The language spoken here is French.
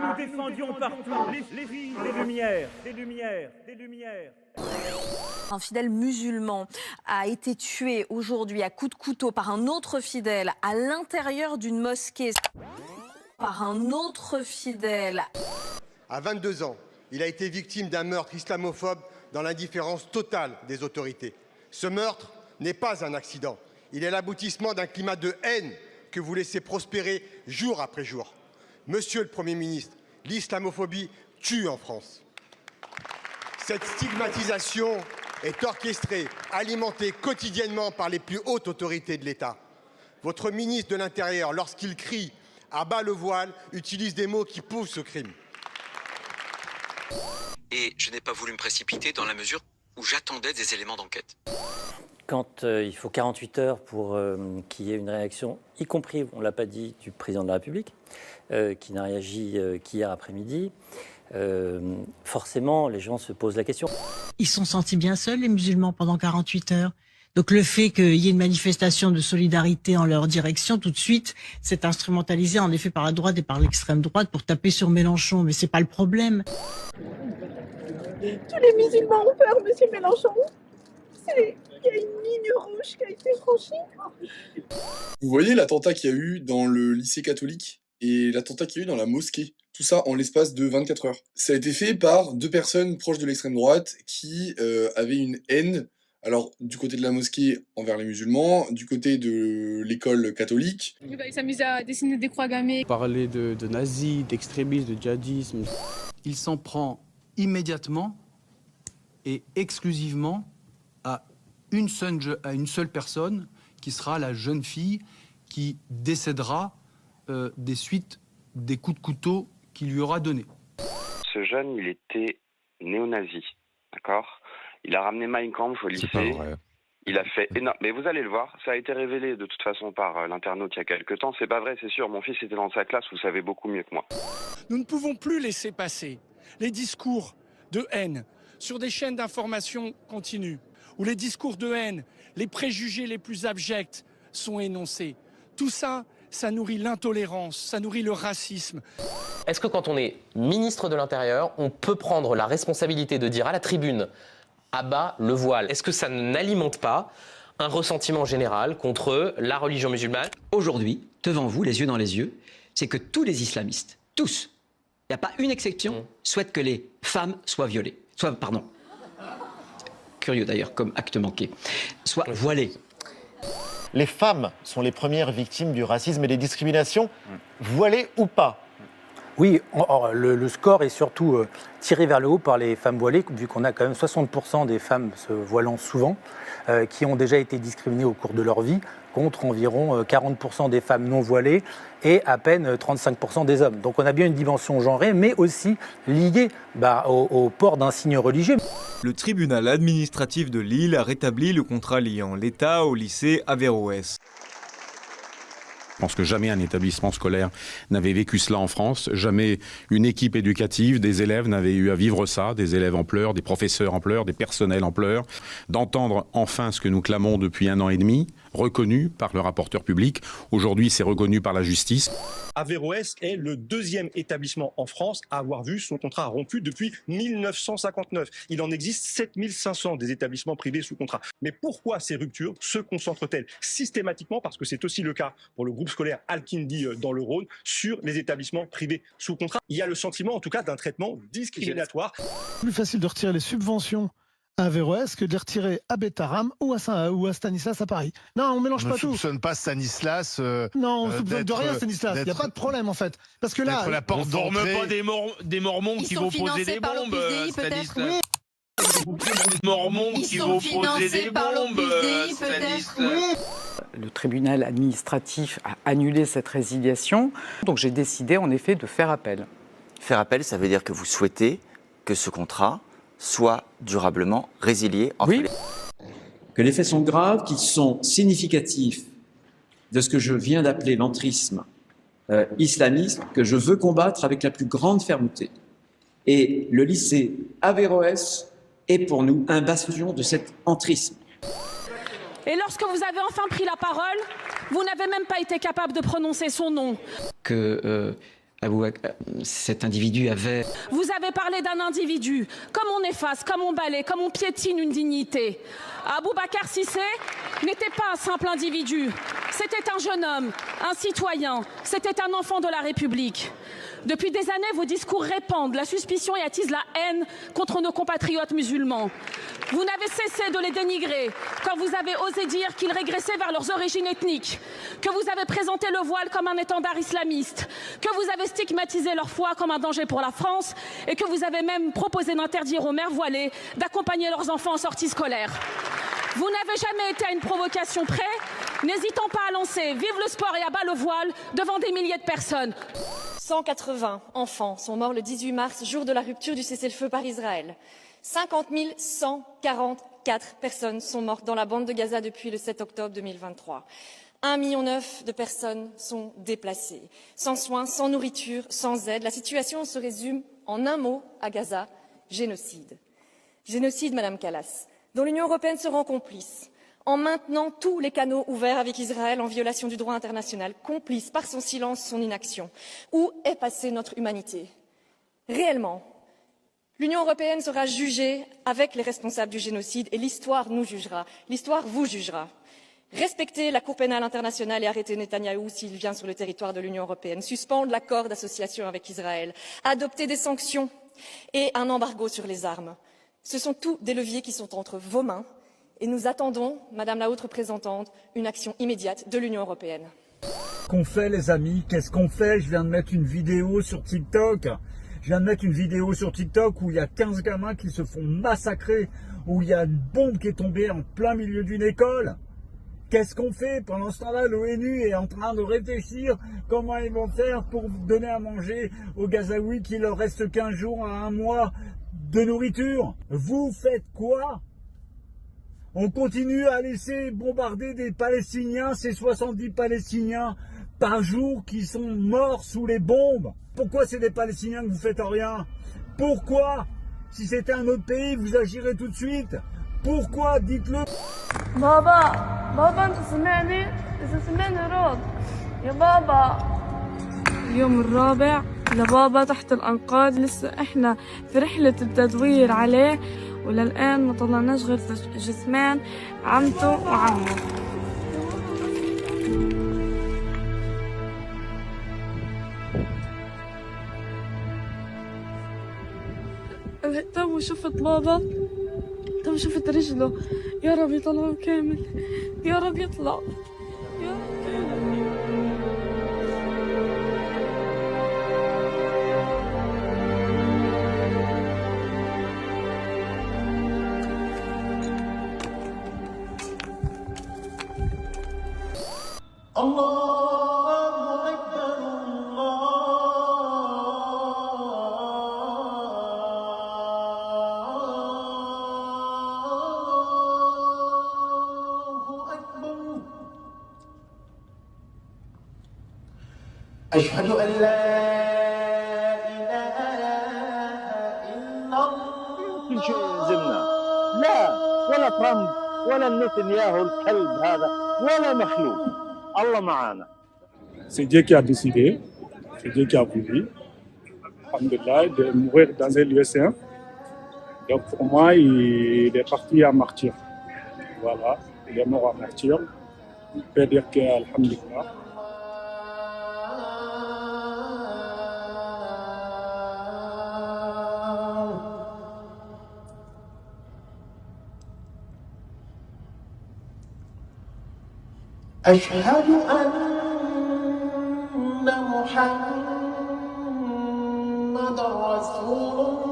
nous défendions partout les filles des Lumières, des Lumières, des Lumières. Un fidèle musulman a été tué aujourd'hui à coups de couteau par un autre fidèle à l'intérieur d'une mosquée. Par un autre fidèle. À 22 ans, il a été victime d'un meurtre islamophobe dans l'indifférence totale des autorités. Ce meurtre n'est pas un accident. Il est l'aboutissement d'un climat de haine que vous laissez prospérer jour après jour. Monsieur le Premier ministre, l'islamophobie tue en France. Cette stigmatisation est orchestrée, alimentée quotidiennement par les plus hautes autorités de l'État. Votre ministre de l'Intérieur, lorsqu'il crie « à bas le voile », utilise des mots qui poussent ce crime. Et je n'ai pas voulu me précipiter dans la mesure où j'attendais des éléments d'enquête. Quand il faut 48 heures pour qu'il y ait une réaction, y compris, on ne l'a pas dit, du président de la République, qui n'a réagi qu'hier après-midi, forcément, les gens se posent la question. Ils se sont sentis bien seuls, les musulmans, pendant 48 heures. Donc le fait qu'il y ait une manifestation de solidarité en leur direction, tout de suite, c'est instrumentalisé en effet par la droite et par l'extrême droite pour taper sur Mélenchon. Mais c'est pas le problème. Tous les musulmans ont peur, monsieur Mélenchon. Il y a une ligne rouge qui a été franchie. Vous voyez l'attentat qu'il y a eu dans le lycée catholique et l'attentat qu'il y a eu dans la mosquée. Tout ça en l'espace de 24 heures. Ça a été fait par deux personnes proches de l'extrême droite qui avaient une haine, alors du côté de la mosquée envers les musulmans, du côté de l'école catholique. Ils s'amusaient à dessiner des croix gammées. Parler de nazis, d'extrémisme, de djihadisme. Il s'en prend immédiatement et exclusivement à une seule personne, qui sera la jeune fille qui décédera des suites des coups de couteau qu'il lui aura donnés. Ce jeune, il était néo-nazi, d'accord ? Il a ramené Mein Kampf au lycée. C'est pas vrai. Il a fait énorme. Mais vous allez le voir, ça a été révélé de toute façon par l'internaute il y a quelques temps. C'est pas vrai, c'est sûr. Mon fils était dans sa classe, vous savez beaucoup mieux que moi. Nous ne pouvons plus laisser passer les discours de haine sur des chaînes d'information continues, où les discours de haine, les préjugés les plus abjects sont énoncés. Tout ça, ça nourrit l'intolérance, ça nourrit le racisme. Est-ce que quand on est ministre de l'Intérieur, on peut prendre la responsabilité de dire à la tribune « à bas le voile » ? Est-ce que ça n'alimente pas un ressentiment général contre la religion musulmane ? Aujourd'hui, devant vous, les yeux dans les yeux, c'est que tous les islamistes, tous, il n'y a pas une exception, souhaitent que les femmes soient violées. Curieux d'ailleurs comme acte manqué, soient voilées. Les femmes sont les premières victimes du racisme et des discriminations, voilées ou pas. Oui, le score est surtout tiré vers le haut par les femmes voilées, vu qu'on a quand même 60% des femmes se voilant souvent, qui ont déjà été discriminées au cours de leur vie, contre environ 40% des femmes non voilées et à peine 35% des hommes. Donc on a bien une dimension genrée, mais aussi liée au port d'un signe religieux. Le tribunal administratif de Lille a rétabli le contrat liant l'État au lycée Averroès. Je pense que jamais un établissement scolaire n'avait vécu cela en France, jamais une équipe éducative, des élèves n'avaient eu à vivre ça, des élèves en pleurs, des professeurs en pleurs, des personnels en pleurs, d'entendre enfin ce que nous clamons depuis 1 an et demi, reconnu par le rapporteur public, aujourd'hui c'est reconnu par la justice. Averroès est le 2e établissement en France à avoir vu son contrat rompu depuis 1959. Il en existe 7500 des établissements privés sous contrat. Mais pourquoi ces ruptures se concentrent-elles systématiquement, parce que c'est aussi le cas pour le groupe scolaire Al-Kindi dans le Rhône, sur les établissements privés sous contrat? Il y a le sentiment en tout cas d'un traitement discriminatoire. Plus facile de retirer les subventions à Averroès que de les retirer à Bétharram ou à Stanislas à Paris. Non, on mélange pas tout. On ne soupçonne pas Stanislas. Non, on ne soupçonne de rien Stanislas. Il n'y a pas de problème en fait. Parce que là, on ne forme pas des Mormons qui vont poser des bombes, Stanislas. Oui. Mormons qui vont poser des bombes, Stanislas. Le tribunal administratif a annulé cette résiliation, donc j'ai décidé en effet de faire appel. Faire appel, ça veut dire que vous souhaitez que ce contrat soit durablement résilié entre les... Que les faits sont graves, qu'ils sont significatifs de ce que je viens d'appeler l'entrisme islamiste, que je veux combattre avec la plus grande fermeté. Et le lycée Averroès est pour nous un bastion de cet entrisme. Et lorsque vous avez enfin pris la parole, vous n'avez même pas été capable de prononcer son nom. Que cet individu avait... Vous avez parlé d'un individu, comme on efface, comme on balaie, comme on piétine une dignité. Boubacar Cissé n'était pas un simple individu, c'était un jeune homme, un citoyen, c'était un enfant de la République. Depuis des années, vos discours répandent la suspicion et attisent la haine contre nos compatriotes musulmans. Vous n'avez cessé de les dénigrer quand vous avez osé dire qu'ils régressaient vers leurs origines ethniques, que vous avez présenté le voile comme un étendard islamiste, que vous avez stigmatisé leur foi comme un danger pour la France et que vous avez même proposé d'interdire aux mères voilées d'accompagner leurs enfants en sortie scolaire. Vous n'avez jamais été à une provocation près, n'hésitant pas à lancer « Vive le sport et à bas le voile » devant des milliers de personnes. 180 enfants sont morts le 18 mars, jour de la rupture du cessez-le-feu par Israël. 50 144 personnes sont mortes dans la bande de Gaza depuis le 7 octobre 2023. 1,9 million de personnes sont déplacées, sans soins, sans nourriture, sans aide. La situation se résume en un mot à Gaza, génocide. Génocide, Madame Kallas, dont l'Union européenne se rend complice, en maintenant tous les canaux ouverts avec Israël en violation du droit international, complice par son silence, son inaction. Où est passée notre humanité? Réellement, l'Union européenne sera jugée avec les responsables du génocide et l'histoire nous jugera, l'histoire vous jugera. Respecter la Cour pénale internationale et arrêter Netanyahou s'il vient sur le territoire de l'Union européenne, suspendre l'accord d'association avec Israël, adopter des sanctions et un embargo sur les armes. Ce sont tous des leviers qui sont entre vos mains et nous attendons, Madame la Haute Représentante, une action immédiate de l'Union européenne. Qu'est-ce qu'on fait, les amis? Qu'est-ce qu'on fait? Je viens de mettre une vidéo sur TikTok. Où il y a 15 gamins qui se font massacrer, où il y a une bombe qui est tombée en plein milieu d'une école. Qu'est-ce qu'on fait? Pendant ce temps-là, l'ONU est en train de réfléchir comment ils vont faire pour donner à manger aux Gazaouis qui leur reste 15 jours à 1 mois de nourriture. Vous faites quoi? On continue à laisser bombarder des Palestiniens, ces 70 Palestiniens par jour qui sont morts sous les bombes. Pourquoi c'est des Palestiniens que vous faites rien? Pourquoi? Si c'était un autre pays, vous agirez tout de suite. Pourquoi? Dites-le. بابا انت سمعني؟ اذا سمعني رد يا بابا. اليوم الرابع لبابا تحت الانقاض، لسه احنا في رحلة التدوير عليه وللآن ما طلعناش غير جثمان عمته وعمه. تو شفت بابا، تو شفت رجله، يا رب يطلعه كامل، يا رب يطلع، يا رب كامل. أشهد أن لا إله إلا الله. كل شيء يلزمنا، لا ولا ترامب ولا نتنياهو الكلب هذا ولا مخلوق، الله معانا. C'est Dieu qui a décidé, c'est Dieu qui a voulu, alhamdoulilah, de mourir dans un lieu saint. Donc pour moi, il est parti à martyr. Voilà, il est mort à martyr. On peut dire que alhamdoulilah. أشهد أن محمد رسول الله.